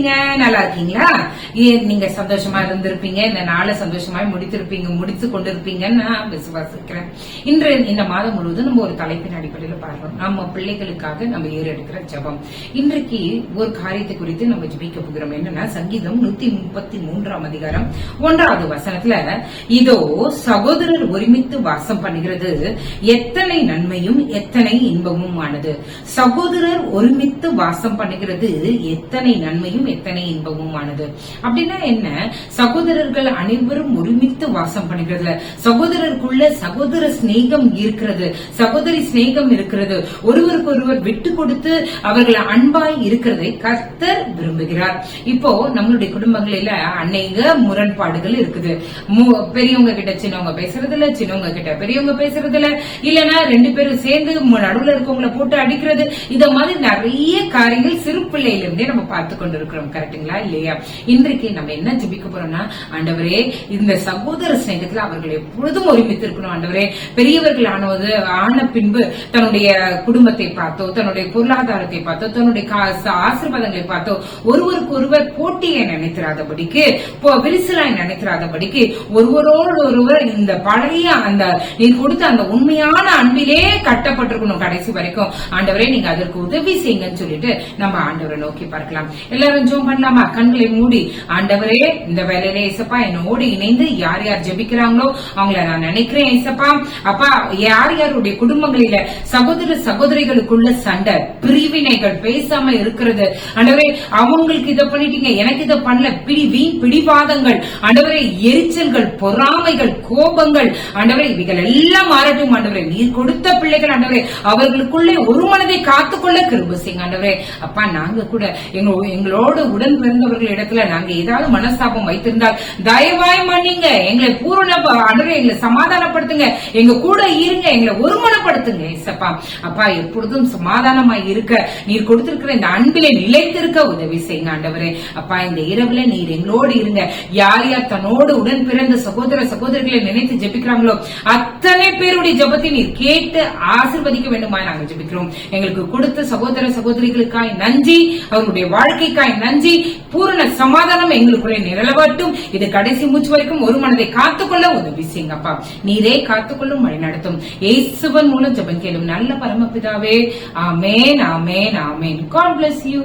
இருக்கீங்க? நல்லா இருக்கீங்களா? நீங்க சந்தோஷமா இருந்திருப்பீங்க, இந்த நாளை சந்தோஷமா முடித்து கொண்டிருப்பீங்கன்னு நான் விசுவாசிக்கிறேன். இன்று இந்த மாதம் முழுவதும் நம்ம ஒரு தலைப்பின் அடிப்படையில் பார்க்கிறோம். நம்ம பிள்ளைகளுக்காக நம்ம ஏறெடுக்கிற ஜெபம். இன்றைக்கு ஒரு காரியத்தை குறித்து நம்ம ஜெபிக்க போகிறோம். என்னன்னா, சங்கீதம் 133 அதிகாரம் 1வது வசனத்துல, இதோ சகோதரர் ஒருமித்து வாசம் பண்ணுகிறது எத்தனை நன்மையும் எத்தனை இன்பமும் ஆனது. சகோதரர் ஒருமித்து வாசம் பண்ணுகிறது எத்தனை நன்மையும் எத்தனை இன்பமும் ஆனது. அப்படின்னா என்ன? சகோதரர்கள் அனைவரும் ஒருமித்து வாசம் பண்ணுகிறதுல சகோதரருக்குள்ள சகோதர சிநேகம் இருக்கிறது, சகோதரி சிநேகம் இருக்கிறது, ஒருவருக்கு ஒருவர் விட்டு கொடுத்து அவர்கள் அன்பாய் இருக்கிறதை கர்த்தர் விரும்புகிறார். இப்போ நம்மளுடைய குடும்பங்களில அநேக முரண்பாடுகள் இருக்குது. பெரியவங்க கிட்ட சின்னவங்க பேசுறது இல்ல, சின்னவங்க கிட்ட பெரியவங்க பேசுறது இல்ல, இல்லன்னா 2 பேரும் சேர்ந்து நடுவுல இருக்கவங்களை போட்டு அடிக்கிறது. இத மாதிரி நிறைய காரியங்கள் சிறு பிள்ளையிலிருந்தே நம்ம பார்த்து கொண்டிருக்கிறோம். கரெக்டுங்களா இல்லையா? இன்றைக்கு நம்ம என்ன ஜெபிக்க போறோம்னா, ஆண்டவரே இந்த சகோதர சிநேகத்துல அவர்கள் எப்பொழுதும் ஒருமித்து இருக்கணும். ஆண்டவரே, பெரியவர்கள் ஆன பின்பு தன்னுடைய குடும்பத்தை பார்த்தோ, தன்னுடைய பொருளாதாரத்தை பார்த்தோ, தன்னுடைய ஆசீர்வாதங்களை பார்த்தோ ஒருவருக்கு ஒருவர் போட்டியை நினைத்திராதபடிக்கு, விரிசலாய் நினைத்திராதபடிக்கு ஒருவரோடு ஒருவர் இந்த பழைய அந்த நீ கொடுத்த அந்த உண்மையான அன்பிலே கட்டப்பட்டிருக்கணும் கடைசி வரைக்கும். ஆண்டவரே, நீங்க அதற்கு உதவி செய்யுங்கன்னு சொல்லிட்டு நம்ம ஆண்டவரை நோக்கி பார்க்கலாம். எல்லாரும் ஜெபம் பண்ணலாமா? கண்களை மூடி, ஆண்டவரே இந்த வேலையில ஏசப்பா என்னோடு இணைந்து யார் யார் ஜெபிக்கிறாங்களோ அவங்கள நான் நினைக்கிறேன் ஏசப்பா. அப்பா, யார் யாருடைய குடும்பங்களில சகோதர சகோதரிகளுக்குள்ள சண்டை பிரிவினைகள் பேசாம இருக்கிறது, ஆண்டவரே அவங்களுக்கு இதை பண்ணிட்டீங்க எனக்கு இதை பண்ணல, பிடிவாதங்கள், ஆண்டவரே எரிச்சல்கள், பொறாமைகள், கோபங்கள், ஆண்டவரே இவைகள் எல்லாம் மாறட்டும். ஆண்டவரே, நீர் கொடுத்த பிள்ளைகள் ஆண்டவரே அவர்களுக்குள்ளே ஒரு மனதை காத்துக்கொள்ள கிருபை செய்யுங்க. ஆண்டவரே அப்பா, நாங்க கூட எங்களோட உடன் பிறந்தவர்கள் இடத்துல நாங்க ஏதாவது மனஸ்தாபம் வைத்திருந்தால் தயவாய் மன்னிங்க, எங்களை பூரண ஆண்டவரே எங்களை சமாதானப்படுத்துங்க, எங்க கூட இருங்க, எங்களை ஒருமனப்படுத்துங்க ஏசப்பா. அப்பா, எப்பொழுதும் சமாதானமாய் இருக்க நீர் கொடுத்திருக்கிற இந்த அன்பிலே நிலைத்திருக்க உதவி செய்யுங்க ஆண்டவரே. அப்பா, இந்த இரவுல நீர் எங்களோடு இருங்க. யார் யார் தன்னோடு உடன் பிறந்த சகோதர சகோதரிகளை நினைத்து ஜெபிக்கிறாங்களோ அத்தனை பேருடைய ஜெபத்தை நீர் கேட்டு ஆசீர்வதிக்க வேண்டுமா நாங்கள் ஜெபிக்கிறோம். எங்களுக்கு கொடுத்த சகோதர சகோதரிகளுக்காய் நன்றி, அவர்களுடைய வாழ்க்கைக்காய் நன்றி. பூரண சமாதானம் எங்களுக்குள்ளே நிரலவட்டும். இது கடைசி மூச்சு வரைக்கும் ஒரு மனதை காத்துக்கொள்ள உதவி செய்யுங்கப்பா. நீரே காத்துக்கொள்ளும் வழி நடத்தும். இயேசுவின் மூலம் ஜெபம் கேளும் நல்ல பரமபிதாவே. ஆமென், ஆமென், ஆமென். God bless you.